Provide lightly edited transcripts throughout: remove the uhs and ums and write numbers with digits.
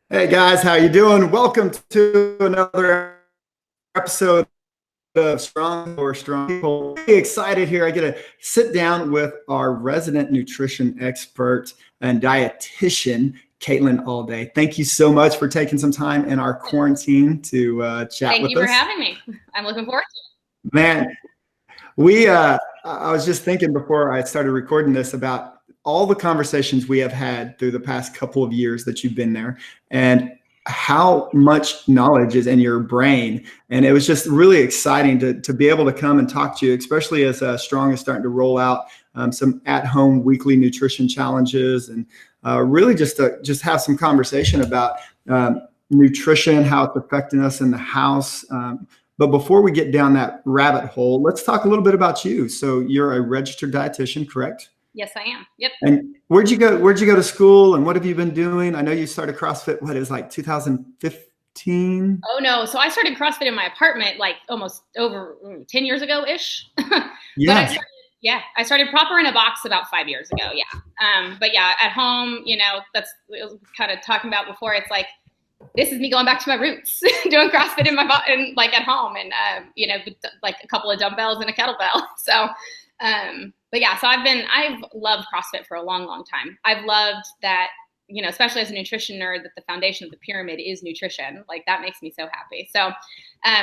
Hey guys, how you doing? Welcome to another episode of Strong or Strong People. Really excited here. I get to sit down with our resident nutrition expert and dietitian, Caitlin Alday. Thank you so much for taking some time in our quarantine to chat with us. Thank you for having me. I'm looking forward to it. Man, I was just thinking before I started recording this about all the conversations we have had through the past couple of years that you've been there and how much knowledge is in your brain. And it was just really exciting to be able to come and talk to you, especially as Strong is starting to roll out some at-home weekly nutrition challenges, and really just have some conversation about nutrition, how it's affecting us in the house. But before we get down that rabbit hole, let's talk a little bit about you. So you're a registered dietitian, correct? Yes, I am. Yep. And where'd you go to school, and what have you been doing? I know you started CrossFit, what is like 2015? Oh no. So I started CrossFit in my apartment like almost over 10 years ago-ish. Yeah. I started proper in a box about 5 years ago. Yeah. But yeah, at home, that's kind of talking about before. It's like, this is me going back to my roots, doing CrossFit in like at home, and like a couple of dumbbells and a kettlebell. So, but yeah, so I've loved CrossFit for a long, long time. I've loved that, especially as a nutrition nerd, that the foundation of the pyramid is nutrition. Like that makes me so happy. So,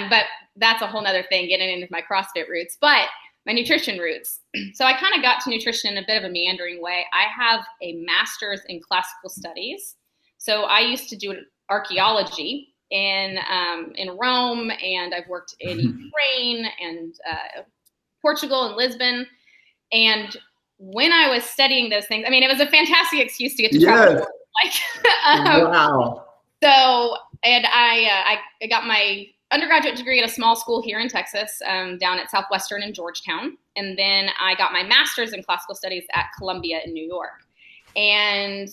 but that's a whole nother thing, getting into my CrossFit roots, but my nutrition roots. So I kind of got to nutrition in a bit of a meandering way. I have a master's in classical studies. So I used to do archaeology in Rome, and I've worked in Ukraine and Portugal and Lisbon. And when I was studying those things, I mean, it was a fantastic excuse to get to travel. Wow. So, and I got my undergraduate degree at a small school here in Texas, down at Southwestern in Georgetown. And then I got my master's in classical studies at Columbia in New York. And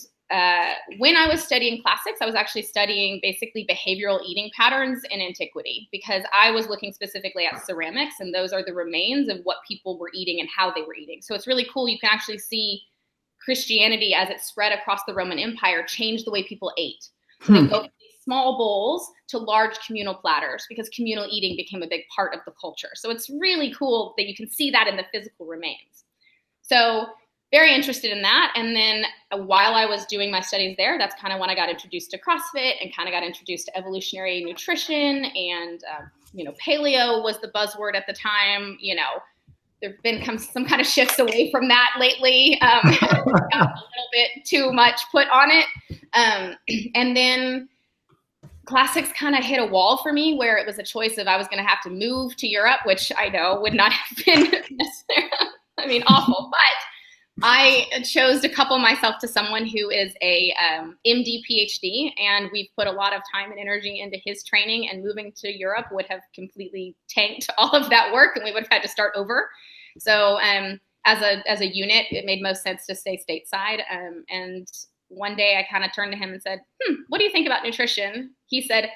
when I was studying classics, I was actually studying basically behavioral eating patterns in antiquity, because I was looking specifically at ceramics, and those are the remains of what people were eating and how they were eating. So it's really cool. You can actually see Christianity as it spread across the Roman Empire change the way people ate. So they go from these small bowls to large communal platters, because communal eating became a big part of the culture. So it's really cool that you can see that in the physical remains. So very interested in that. And then while I was doing my studies there, that's kind of when I got introduced to CrossFit and kind of got introduced to evolutionary nutrition. And, paleo was the buzzword at the time. There've been some kind of shifts away from that lately. Got a little bit too much put on it. And then classics kind of hit a wall for me, where it was a choice of I was going to have to move to Europe, which I know would not have been necessarily, awful, but I chose to couple myself to someone who is a MD, PhD, and we've put a lot of time and energy into his training, and moving to Europe would have completely tanked all of that work, and we would have had to start over. So as a unit, it made most sense to stay stateside. And one day I kind of turned to him and said, what do you think about nutrition? He said,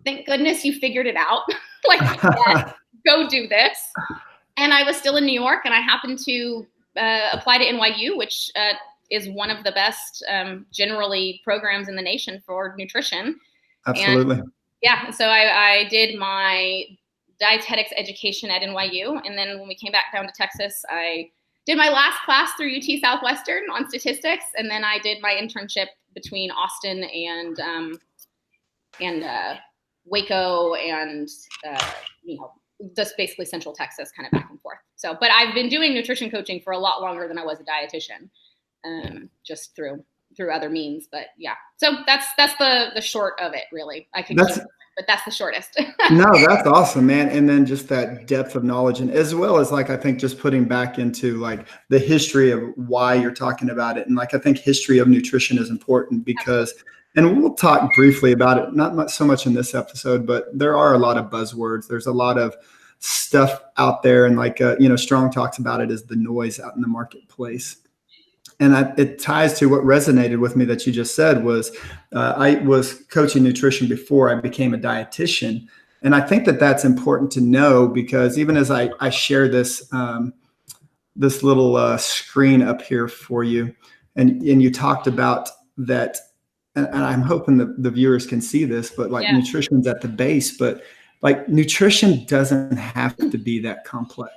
thank goodness you figured it out. Like, yes, go do this. And I was still in New York, and I happened to apply to NYU, which is one of the best generally programs in the nation for nutrition. Absolutely. And, so I did my dietetics education at NYU. And then when we came back down to Texas, I did my last class through UT Southwestern on statistics. And then I did my internship between Austin and Waco and, just basically Central Texas, kind of back and forth. So, but I've been doing nutrition coaching for a lot longer than I was a dietitian, just through other means. But yeah, so that's the short of it, really. I could, but that's the shortest. No, that's awesome, man. And then just that depth of knowledge, and as well as like I think just putting back into like the history of why you're talking about it, and like I think history of nutrition is important because. And we'll talk briefly about it, not so much in this episode, but there are a lot of buzzwords. There's a lot of stuff out there. And like, Strong talks about it as the noise out in the marketplace. And it ties to what resonated with me that you just said was I was coaching nutrition before I became a dietitian. And I think that that's important to know because even as I share this, this little screen up here for you, and you talked about that and I'm hoping the viewers can see this, but like Yeah. nutrition's at the base, but like nutrition doesn't have to be that complex.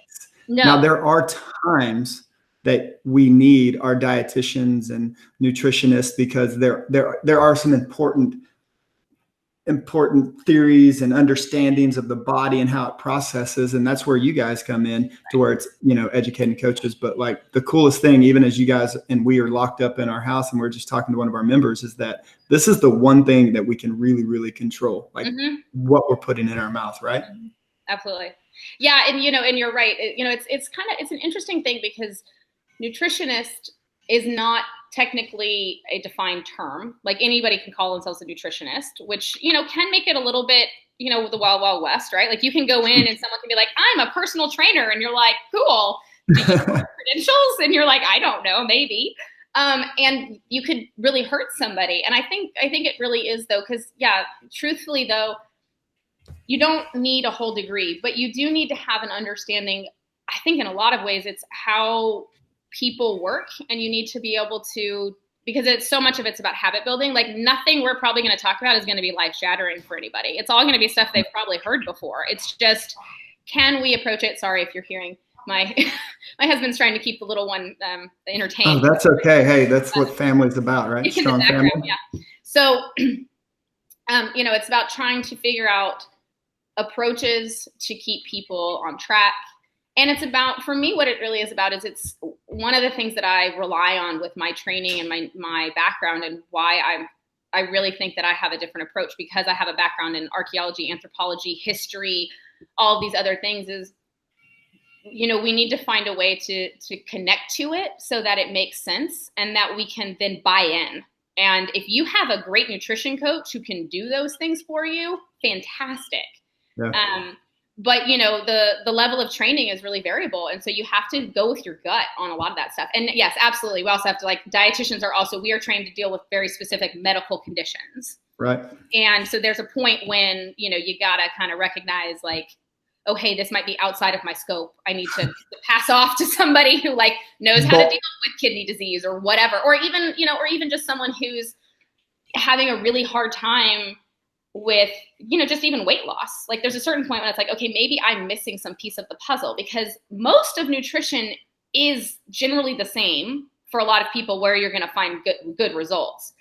Now, No. there are times that we need our dietitians and nutritionists because there are some important theories and understandings of the body and how it processes, and that's where you guys come in to where it's, you know, educating coaches. But like the coolest thing, even as you guys and we are locked up in our house and we're just talking to one of our members, is that this is the one thing that we can really control, like what we're putting in our mouth, right? Absolutely. Yeah. And, you know, and you're right. It's an interesting thing because nutritionist is not technically a defined term. Like anybody can call themselves a nutritionist, which, you know, can make it a little bit, you know, the wild west, right? Like you can go in and someone can be like, I'm a personal trainer. And you're like, cool. Do you have credentials? And you're like, I don't know, maybe. And you could really hurt somebody. And I think it really is though. Cause yeah, truthfully though, you don't need a whole degree, but you do need to have an understanding. I think in a lot of ways it's how people work, and you need to be able to, because it's so much of it's about habit building. Like nothing we're probably going to talk about is going to be life shattering for anybody. It's all going to be stuff they've probably heard before. It's just, can we approach it? Sorry if you're hearing my husband's trying to keep the little one entertained. Oh, that's okay. Hey, that's what family's about, right? Strong family. Yeah. So, you know, it's about trying to figure out approaches to keep people on track. And it's about, for me, what it really is about is it's one of the things that I rely on with my training and my background, and why I really think that I have a different approach, because I have a background in archaeology, anthropology, history, all these other things, is, you know, we need to find a way to connect to it so that it makes sense and that we can then buy in. And if you have a great nutrition coach who can do those things for you, fantastic. Yeah. But you know, the level of training is really variable. And so you have to go with your gut on a lot of that stuff. And yes, absolutely. We also have to, like, dietitians are also, we are trained to deal with very specific medical conditions. Right. And so there's a point when, you know, you gotta kind of recognize like, oh, hey, this might be outside of my scope. I need to pass off to somebody who like knows how to deal with kidney disease or whatever, or even, you know, or even just someone who's having a really hard time with, you know, just even weight loss. Like there's a certain point when it's like, okay, maybe I'm missing some piece of the puzzle, because most of nutrition is generally the same for a lot of people, where you're going to find good results.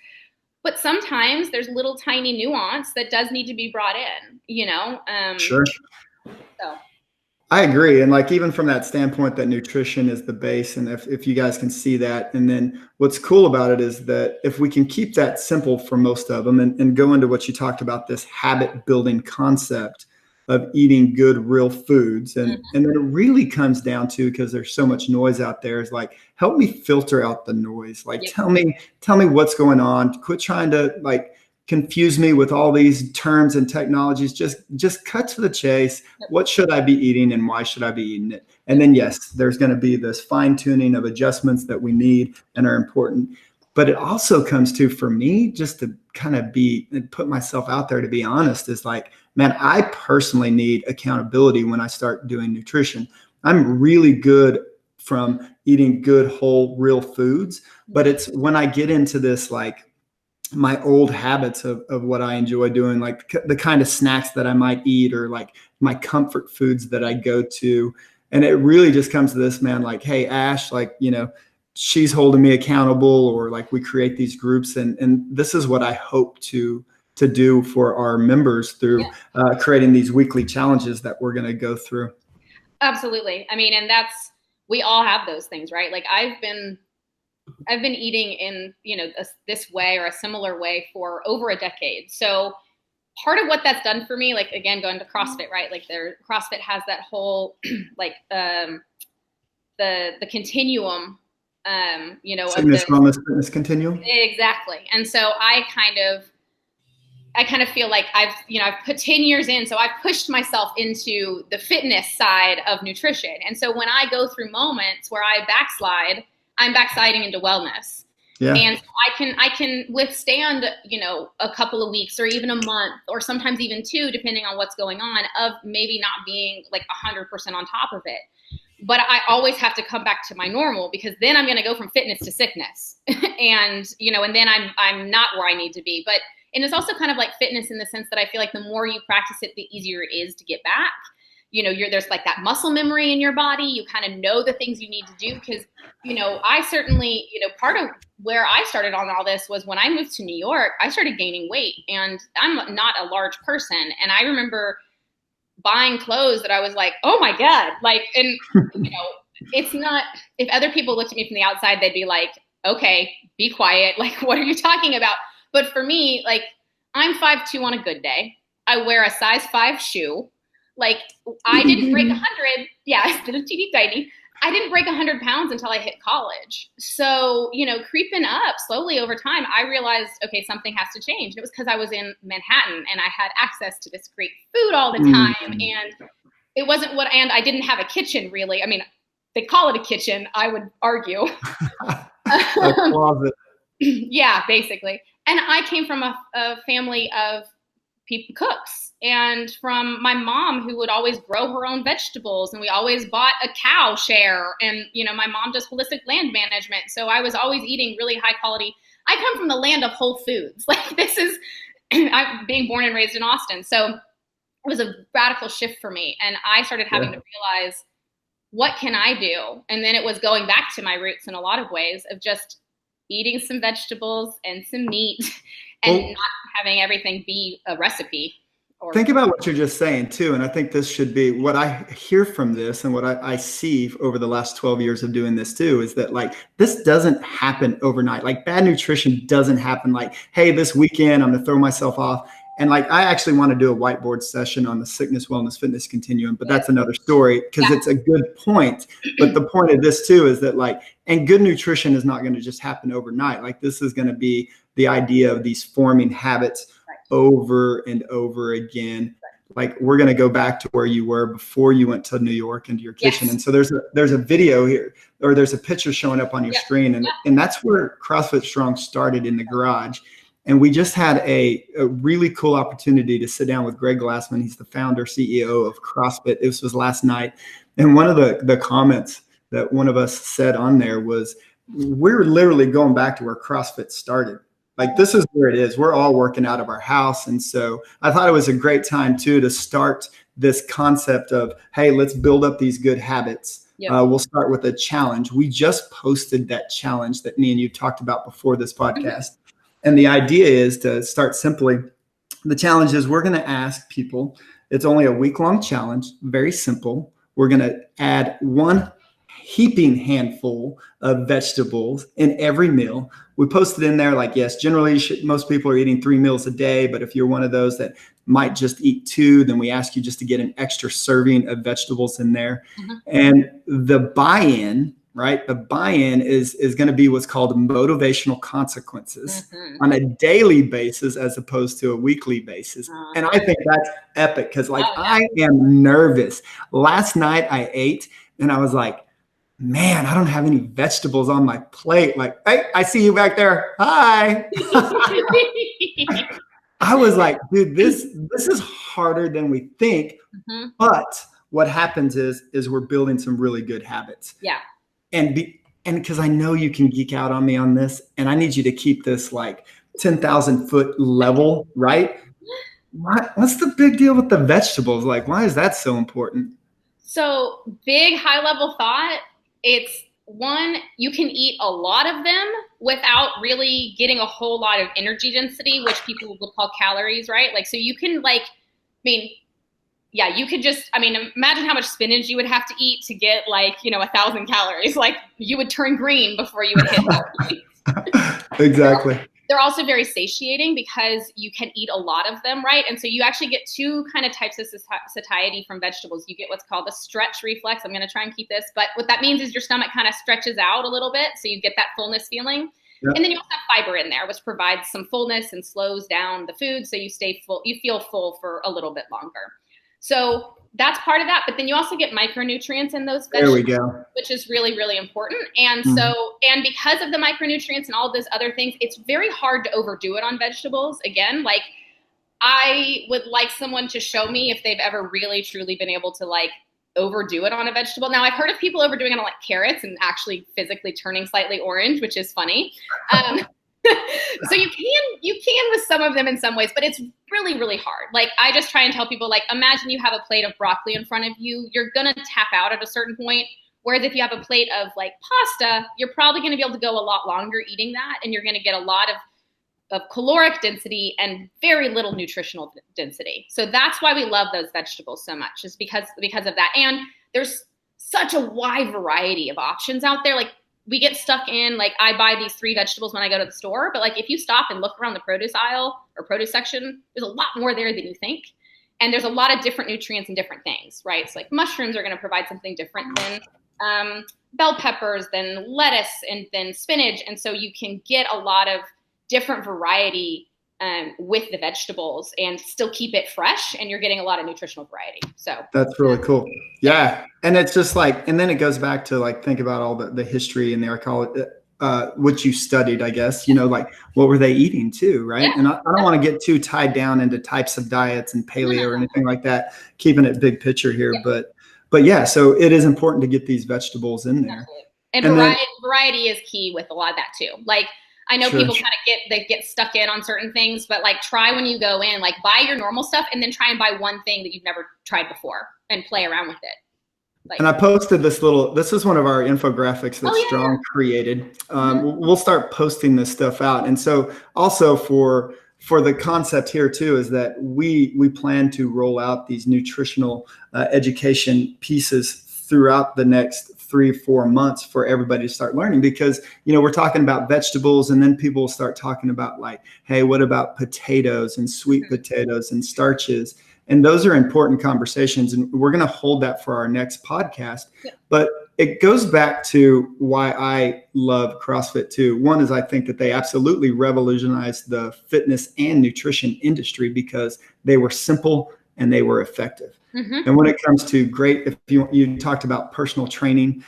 But sometimes there's little tiny nuance that does need to be brought in, you know? Sure. So. I agree. And like, even from that standpoint that nutrition is the base, and if you guys can see that, and then what's cool about it is that if we can keep that simple for most of them, and go into what you talked about, this habit building concept of eating good real foods. And then it really comes down to, because there's so much noise out there, is like, help me filter out the noise. Like, tell me what's going on. Quit trying to like confuse me with all these terms and technologies. Just cut to the chase. What should I be eating and why should I be eating it? And then yes, there's going to be this fine tuning of adjustments that we need and are important. But it also comes to, for me, just to kind of be and put myself out there, to be honest, is like, man, I personally need accountability when I start doing nutrition. I'm really good from eating good, whole, real foods. But it's when I get into this, like, my old habits of what I enjoy doing, like the kind of snacks that I might eat, or like my comfort foods that I go to. And it really just comes to this, man, like, hey, Ash, like, you know, she's holding me accountable, or like we create these groups. And this is what I hope to do for our members through creating these weekly challenges that we're going to go through. Absolutely. I mean, and we all have those things, right? Like I've been eating in, you know, this way or a similar way for over a decade. So part of what that's done for me, like, again, going to CrossFit, right? Like CrossFit has that whole, like, the continuum, you know, fitness, wellness, fitness continuum. Exactly. And so I kind of feel like I've put 10 years in, so I've pushed myself into the fitness side of nutrition. And so when I go through moments where I backslide, I'm backsliding into wellness. Yeah. And so I can withstand, you know, a couple of weeks or even a month, or sometimes even 2, depending on what's going on, of maybe not being like 100% on top of it. but I always have to come back to my normal, because then I'm going to go from fitness to sickness. And, and then I'm not where I need to be. And it's also kind of like fitness in the sense that I feel like the more you practice it, the easier it is to get back. There's like that muscle memory in your body. You kind of know the things you need to do, because, I certainly, part of where I started on all this was when I moved to New York, I started gaining weight, and I'm not a large person. And I remember buying clothes that I was like, oh my God, it's not, if other people looked at me from the outside, they'd be like, okay, be quiet. Like, what are you talking about? But for me, like, I'm 5'2" on a good day. I wear a size 5 shoe. Like, I didn't break 100. Yeah, it's still teeny tiny. I didn't break 100 pounds until I hit college. So, creeping up slowly over time, I realized, okay, something has to change. And it was because I was in Manhattan and I had access to this great food all the time. And it wasn't and I didn't have a kitchen, really. I mean, they call it a kitchen, I would argue. A closet. Yeah, basically. And I came from a family of cooks, and from my mom, who would always grow her own vegetables, and we always bought a cow share. And my mom does holistic land management, so I was always eating really high quality. I come from the land of Whole Foods. Like, this is I'm being born and raised in Austin, so it was a radical shift for me. And I started having to realize, what can I do? And then it was going back to my roots in a lot of ways, of just eating some vegetables and some meat, and not having everything be a recipe. Think about what you're just saying too. And I think this should be what I hear from this, and what I see over the last 12 years of doing this too, is that, like, this doesn't happen overnight. Like, bad nutrition doesn't happen like, hey, this weekend I'm going to throw myself off. And like, I actually want to do a whiteboard session on the sickness, wellness, fitness continuum, but that's another story, because it's a good point. But the point of this too is that, like, and good nutrition is not going to just happen overnight. Like, this is going to be the idea of these forming habits over and over again. Like, we're going to go back to where you were before you went to New York, into your kitchen. And so there's a video here, or there's a picture showing up on your screen. And that's where CrossFit Strong started, in the garage. And we just had a really cool opportunity to sit down with Greg Glassman. He's the founder, CEO of CrossFit. This was last night. And one of the comments that one of us said on there was, we're literally going back to where CrossFit started. Like, this is where it is. We're all working out of our house. And so I thought it was a great time too to start this concept of, hey, let's build up these good habits. We'll start with a challenge. We just posted that challenge that me and you talked about before this podcast. And the idea is to start simply. The challenge is, we're going to ask people, it's only a week-long challenge, very simple. We're going to add one heaping handful of vegetables in every meal. We posted in there, like, yes, generally most people are eating 3 meals a day, but if you're one of those that might just eat 2, then we ask you just to get an extra serving of vegetables in there. And the buy-in, right? The buy-in is going to be what's called motivational consequences on a daily basis, as opposed to a weekly basis. And I think that's epic, because, like, I am nervous. Last night I ate and I was like, man, I don't have any vegetables on my plate. Like, hey, I see you back there. Hi. I was like, dude, this is harder than we think. But what happens is we're building some really good habits. Yeah. And because I know you can geek out on me on this, and I need you to keep this like 10,000 foot level, right? What's the big deal with the vegetables? Like, why is that so important? So, big high level thought. It's one, you can eat a lot of them without really getting a whole lot of energy density, which people would call calories, right? Like, so you can, like, you could just, imagine how much spinach you would have to eat to get, like, 1,000 calories. Like, you would turn green before you would hit that. Exactly. They're also very satiating because you can eat a lot of them, right? And so you actually get 2 kind of types of satiety from vegetables. You get what's called the stretch reflex. I'm going to try and keep this, but what that means is your stomach kind of stretches out a little bit, so you get that fullness feeling. Yep. And then you also have fiber in there, which provides some fullness and slows down the food, so you stay full. You feel full for a little bit longer. So that's part of that. But then you also get micronutrients in those vegetables, there we go, which is really, really important. And so, and because of the micronutrients and all of those other things, it's very hard to overdo it on vegetables. Again, like, I would like someone to show me if they've ever really, truly been able to, like, overdo it on a vegetable. Now I've heard of people overdoing it on like carrots and actually physically turning slightly orange, which is funny. So you can with some of them in some ways, but it's really, really hard. Like I just try and tell people, like, imagine you have a plate of broccoli in front of you. You're going to tap out at a certain point. Whereas if you have a plate of like pasta, you're probably going to be able to go a lot longer eating that. And you're going to get a lot of caloric density and very little nutritional density. So that's why we love those vegetables so much, is because of that. And there's such a wide variety of options out there. Like we get stuck in, like I buy these 3 vegetables when I go to the store, but like if you stop and look around the produce aisle or produce section, there's a lot more there than you think. And there's a lot of different nutrients and different things, right? So like mushrooms are going to provide something different than bell peppers, than lettuce, and then spinach. And so you can get a lot of different variety with the vegetables and still keep it fresh, and you're getting a lot of nutritional variety. So that's really cool. Yeah. And it's just like, and then it goes back to like, think about all the history and the archaeology, what you studied, I guess, like what were they eating too, right? Yeah. And I don't want to get too tied down into types of diets and paleo or anything like that, keeping it big picture here. Yeah. But yeah, so it is important to get these vegetables in there. And variety is key with a lot of that too. Like I know people kind of get stuck in on certain things, but like try when you go in, like buy your normal stuff and then try and buy one thing that you've never tried before and play around with it. Like, and I posted this is one of our infographics that Strong created. We'll start posting this stuff out. And so also for the concept here too, is that we plan to roll out these nutritional education pieces throughout the next 3-4 months for everybody to start learning, because, we're talking about vegetables and then people will start talking about like, hey, what about potatoes and sweet potatoes and starches? And those are important conversations. And we're going to hold that for our next podcast. Yeah. But it goes back to why I love CrossFit too. One is I think that they absolutely revolutionized the fitness and nutrition industry because they were simple and they were effective. Mm-hmm. And when it comes to if you talked about personal training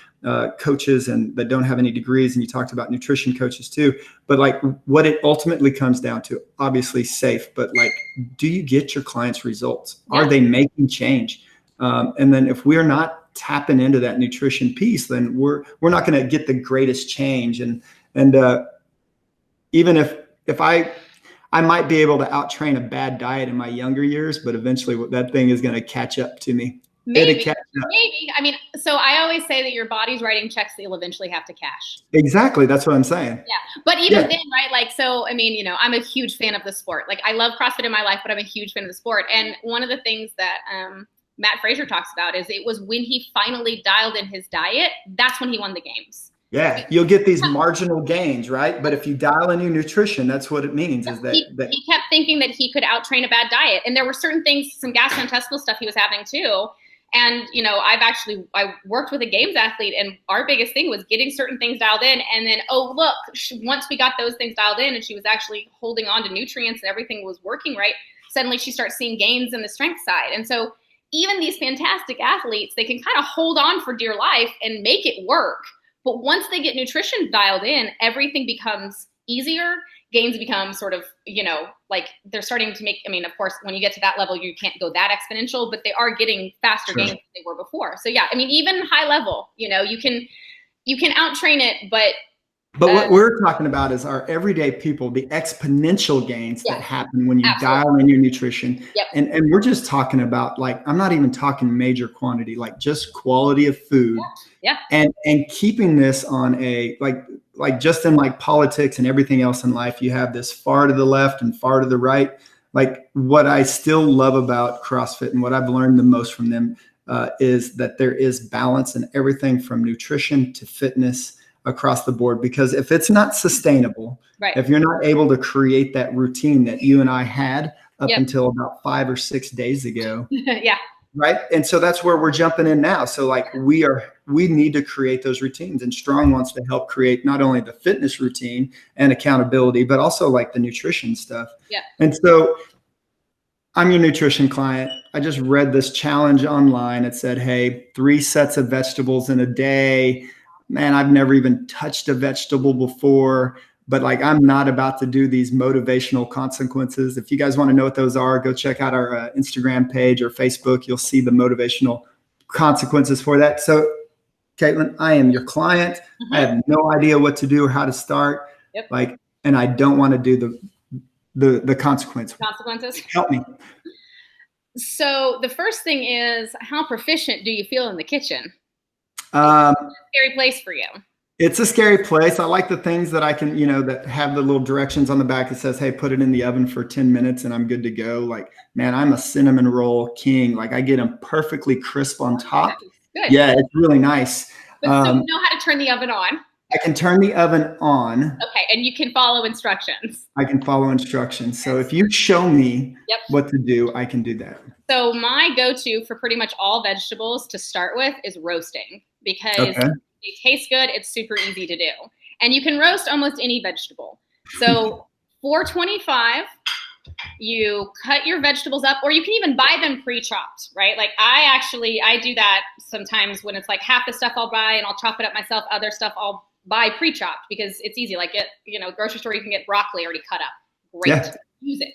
coaches and that don't have any degrees, and you talked about nutrition coaches too, but like what it ultimately comes down to, obviously safe, but like, do you get your clients results? Yeah. Are they making change? And then if we're not tapping into that nutrition piece, then we're not going to get the greatest change. And even if I might be able to out-train a bad diet in my younger years, but eventually that thing is going to catch up to me. Maybe. I mean, so I always say that your body's writing checks that you'll eventually have to cash. Exactly. That's what I'm saying. Yeah. But even then, right? Like, so, I mean, I'm a huge fan of the sport. Like I love CrossFit in my life, but I'm a huge fan of the sport. And one of the things that Matt Fraser talks about is it was when he finally dialed in his diet, that's when he won the games. Yeah, you'll get these marginal gains, right? But if you dial in your nutrition, that's what it means. Is that he kept thinking that he could out-train a bad diet. And there were certain things, some gastrointestinal stuff he was having too. And, I worked with a games athlete, and our biggest thing was getting certain things dialed in. And then, once we got those things dialed in and she was actually holding on to nutrients and everything was working right, suddenly she starts seeing gains in the strength side. And so even these fantastic athletes, they can kind of hold on for dear life and make it work. But once they get nutrition dialed in, everything becomes easier. Gains become sort of, like they're starting to make, of course, when you get to that level, you can't go that exponential, but they are getting faster gains than they were before. So yeah, even high level, you can out-train it, but what we're talking about is our everyday people, the exponential gains that happen when you dial in your nutrition. Yep. And we're just talking about, like, I'm not even talking major quantity, like just quality of food. Yeah. And keeping this on a, like just in like politics and everything else in life, you have this far to the left and far to the right. Like what I still love about CrossFit and what I've learned the most from them is that there is balance in everything from nutrition to fitness across the board. Because if it's not sustainable, if you're not able to create that routine that you and I had up until about 5 or 6 days ago. Yeah. Right. And so that's where we're jumping in now. So like we need to create those routines, and Strong wants to help create not only the fitness routine and accountability, but also like the nutrition stuff. Yeah. And so I'm your nutrition client. I just read this challenge online. It said, hey, 3 sets of vegetables in a day. Man, I've never even touched a vegetable before, but like, I'm not about to do these motivational consequences. If you guys want to know what those are, go check out our Instagram page or Facebook. You'll see the motivational consequences for that. So, Caitlin, I am your client. I have no idea what to do or how to start. Yep. Like, and I don't want to do the consequences. Help me. So the first thing is, how proficient do you feel in the kitchen? It's Um, a scary place for you. It's a scary place. I like the things that I can, that have the little directions on the back that says, hey, put it in the oven for 10 minutes and I'm good to go. Like, man, I'm a cinnamon roll king. Like, I get them perfectly crisp on top. Good. Yeah, it's really nice. But so you know how to turn the oven on? I can turn the oven on. Okay, and you can follow instructions. I can follow instructions. So if you show me what to do, I can do that. So my go-to for pretty much all vegetables to start with is roasting, because they taste good. It's super easy to do. And you can roast almost any vegetable. So 425, you cut your vegetables up, or you can even buy them pre-chopped, right? Like I do that sometimes when it's like half the stuff I'll buy and I'll chop it up myself. Other stuff I'll buy pre-chopped because it's easy. Like grocery store, you can get broccoli already cut up. Great. Yeah. Use it.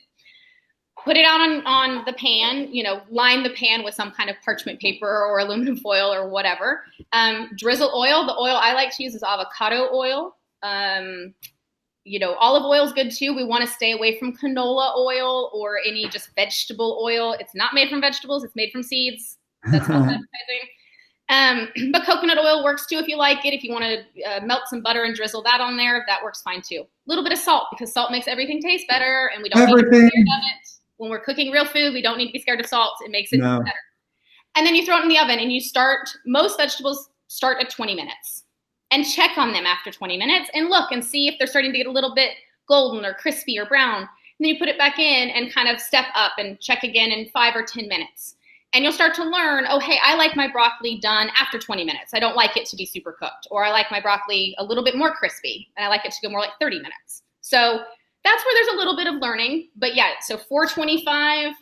Put it out on the pan, line the pan with some kind of parchment paper or aluminum foil or whatever. Drizzle oil. The oil I like to use is avocado oil. Olive oil is good too. We want to stay away from canola oil or any just vegetable oil. It's not made from vegetables. It's made from seeds. That's not advertising. But coconut oil works too if you like it. If you want to melt some butter and drizzle that on there, that works fine too. A little bit of salt, because salt makes everything taste better, and we don't need to be scared of it. When we're cooking real food, we don't need to be scared of salt. It makes it better. And then you throw it in the oven, and most vegetables start at 20 minutes. And check on them after 20 minutes and look and see if they're starting to get a little bit golden or crispy or brown. And then you put it back in and kind of step up and check again in 5 or 10 minutes. And you'll start to learn, oh, hey, I like my broccoli done after 20 minutes. I don't like it to be super cooked. Or I like my broccoli a little bit more crispy, and I like it to go more like 30 minutes. So that's where there's a little bit of learning. But yeah, so 425,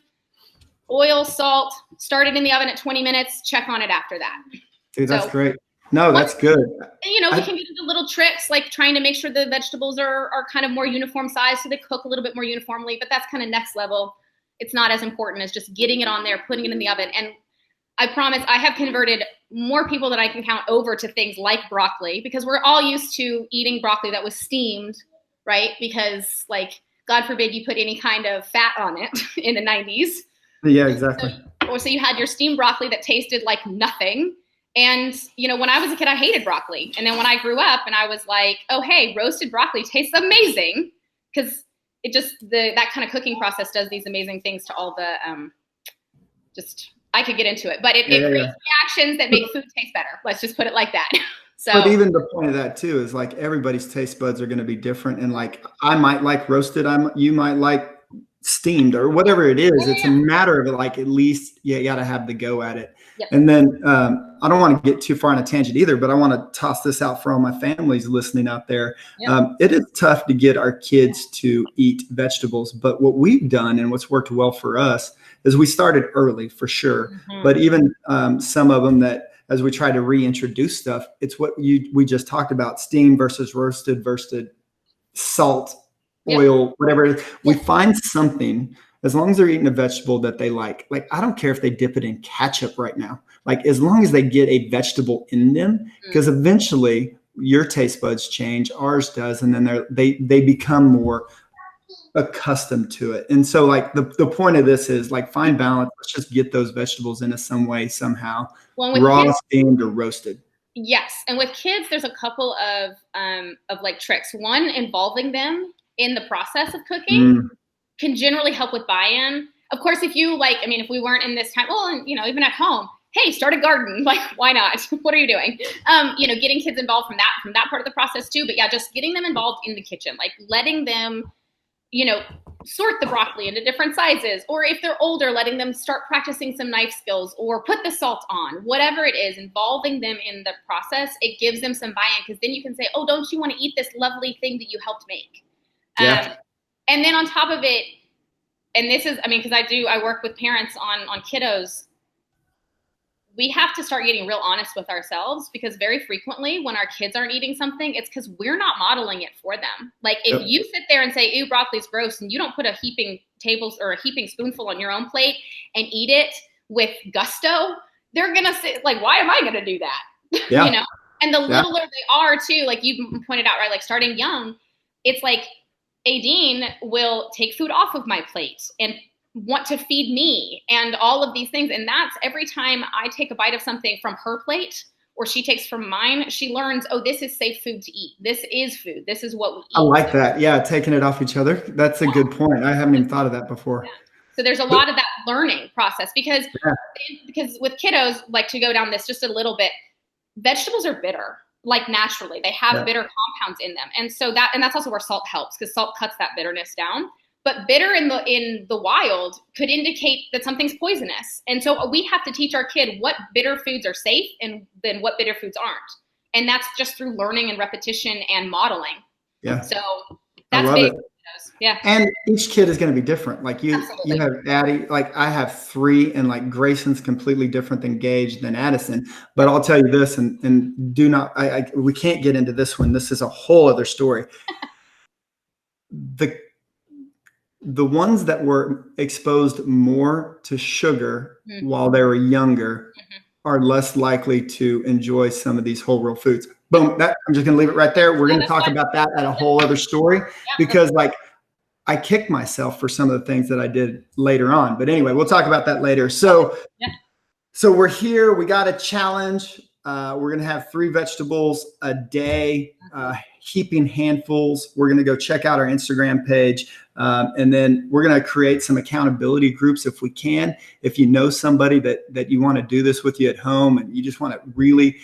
oil, salt, start it in the oven at 20 minutes, check on it after that. Dude, that's great. No, that's good. We can get into little tricks like trying to make sure the vegetables are kind of more uniform size so they cook a little bit more uniformly, but that's kind of next level. It's not as important as just getting it on there, putting it in the oven. And I promise I have converted more people than I can count over to things like broccoli, because we're all used to eating broccoli that was steamed, right? Because God forbid you put any kind of fat on it in the 90s. Yeah, exactly. So you had your steamed broccoli that tasted like nothing. And, when I was a kid, I hated broccoli. And then when I grew up and I was like, oh, hey, roasted broccoli tastes amazing, because it just, that kind of cooking process does these amazing things to all the, I could get into it, but it creates reactions that make food taste better. Let's just put it like that. So, but even the point of that too is everybody's taste buds are going to be different. And I might like roasted, you might like steamed or whatever it is. It's a matter of at least you got to have the go at it. Yep. And then I don't want to get too far on a tangent either, but I want to toss this out for all my families listening out there. Yep. It is tough to get our kids to eat vegetables, but what we've done and what's worked well for us is we started early for sure. Mm-hmm. But even some of them that as we try to reintroduce stuff, it's what we just talked about: steamed versus roasted versus salt, oil, whatever it is. We find something. As long as they're eating a vegetable that they like I don't care if they dip it in ketchup right now. As long as they get a vegetable in them, because eventually your taste buds change, ours does, and then they become more accustomed to it. And so the point of this is find balance. Let's just get those vegetables into some way, somehow, raw, steamed, or roasted. Yes, and with kids, there's a couple of tricks. One, involving them in the process of cooking. Can generally help with buy-in. Of course, if you if we weren't in this time, even at home, hey, start a garden. Why not? What are you doing? Getting kids involved from that part of the process too. But yeah, just getting them involved in the kitchen, letting them, sort the broccoli into different sizes, or if they're older, letting them start practicing some knife skills or put the salt on, whatever it is, involving them in the process. It gives them some buy-in, because then you can say, oh, don't you want to eat this lovely thing that you helped make? Yeah. And then on top of it, and this is, because I work with parents on kiddos, we have to start getting real honest with ourselves, because very frequently when our kids aren't eating something, it's because we're not modeling it for them. If you sit there and say, ew, broccoli's gross, and you don't put a heaping spoonful on your own plate and eat it with gusto, they're going to say, like, why am I going to do that? Yeah. You know? And the littler they are too, like you pointed out, right? Like starting young, it's like Aideen will take food off of my plate and want to feed me and all of these things. And that's every time I take a bite of something from her plate or she takes from mine, she learns, oh, this is safe food to eat. This is food. This is what we eat. I like that. Yeah, taking it off each other. That's a good point. I haven't even thought of that before. Yeah. So there's a lot of that learning process because with kiddos, like to go down this just a little bit, vegetables are bitter, like naturally. They have bitter compounds in them. And so that's also where salt helps because salt cuts that bitterness down. But bitter in the wild could indicate that something's poisonous. And so we have to teach our kid what bitter foods are safe and then what bitter foods aren't. And that's just through learning and repetition and modeling. Yeah. So that's big. Yeah. And each kid is going to be different. Like you have Addie, like I have 3, and like Grayson's completely different than Gage than Addison. But I'll tell you this, and do not, we can't get into this one. This is a whole other story. The ones that were exposed more to sugar while they were younger are less likely to enjoy some of these whole real foods. Boom. I'm just going to leave it right there. We're going to talk about that at a whole other story because like I kicked myself for some of the things that I did later on. But anyway, we'll talk about that later. So we're here. We got a challenge. We're going to have 3 vegetables a day, heaping handfuls. We're going to go check out our Instagram page. And then we're going to create some accountability groups if we can. If you know somebody that you want to do this with you at home and you just want to really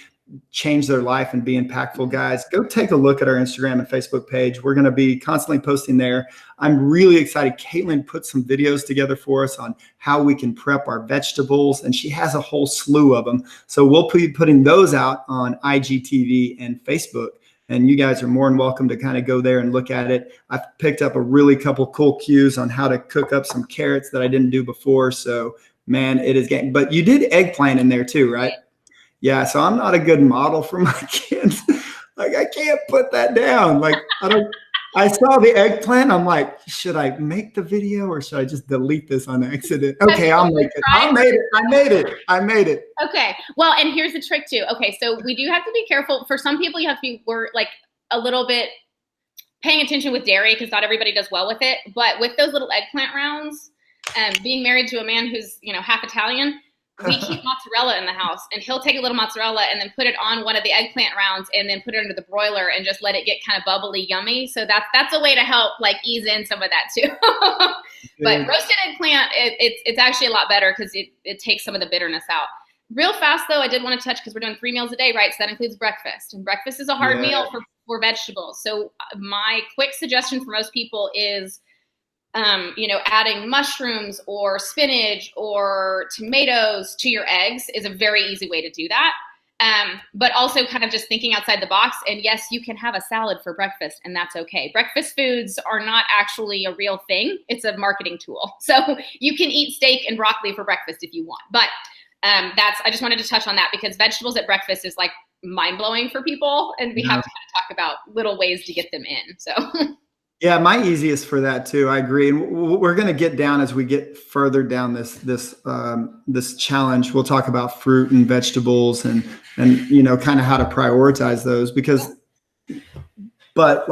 change their life and be impactful, guys, go take a look at our Instagram and Facebook page. We're going to be constantly posting there. I'm really excited. Caitlin put some videos together for us on how we can prep our vegetables, and she has a whole slew of them. So we'll be putting those out on IGTV and Facebook. And you guys are more than welcome to kind of go there and look at it. I've picked up a really couple cool cues on how to cook up some carrots that I didn't do before. So, man, it is getting, but you did eggplant in there too, right? Yeah. So I'm not a good model for my kids. Like I can't put that down. Like I saw the eggplant. I'm like, should I make the video or should I just delete this on accident? Okay, I'll make it. I made it. Okay. Well, and here's the trick too. Okay, so we do have to be careful. For some people, you have to be like a little bit paying attention with dairy because not everybody does well with it. But with those little eggplant rounds, being married to a man who's half Italian, we keep mozzarella in the house, and he'll take a little mozzarella and then put it on one of the eggplant rounds and then put it under the broiler and just let it get kind of bubbly yummy. So that's a way to help like ease in some of that too. But roasted eggplant, it's actually a lot better because it takes some of the bitterness out. Real fast though, I did want to touch because we're doing 3 meals a day, right? So that includes breakfast, and breakfast is a hard meal for vegetables. So my quick suggestion for most people is adding mushrooms or spinach or tomatoes to your eggs is a very easy way to do that. But also kind of just thinking outside the box. And yes, you can have a salad for breakfast, and that's okay. Breakfast foods are not actually a real thing. It's a marketing tool. So you can eat steak and broccoli for breakfast if you want. But I just wanted to touch on that because vegetables at breakfast is like mind-blowing for people. And we have to kind of talk about little ways to get them in. So yeah, my easiest for that too. I agree, and we're going to get down as we get further down this challenge. We'll talk about fruit and vegetables and kind of how to prioritize those because. But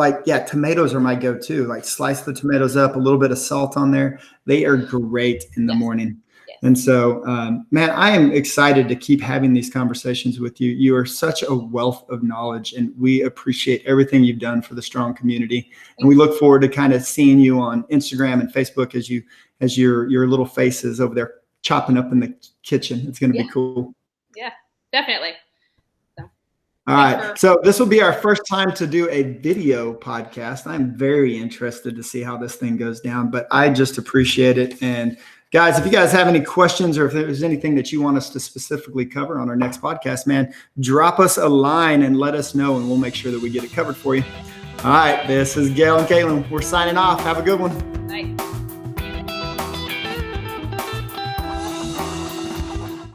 tomatoes are my go-to. Like slice the tomatoes up, a little bit of salt on there. They are great in the morning. And so, man, I am excited to keep having these conversations with you. You are such a wealth of knowledge, and we appreciate everything you've done for the Strong community. And we look forward to kind of seeing you on Instagram and Facebook as your little faces over there chopping up in the kitchen. It's going to be cool. Yeah, definitely. All right. So this will be our first time to do a video podcast. I'm very interested to see how this thing goes down, but I just appreciate it. And guys, if you guys have any questions or if there's anything that you want us to specifically cover on our next podcast, man, drop us a line and let us know, and we'll make sure that we get it covered for you. All right. This is Gail and Caitlin. We're signing off. Have a good one. Bye.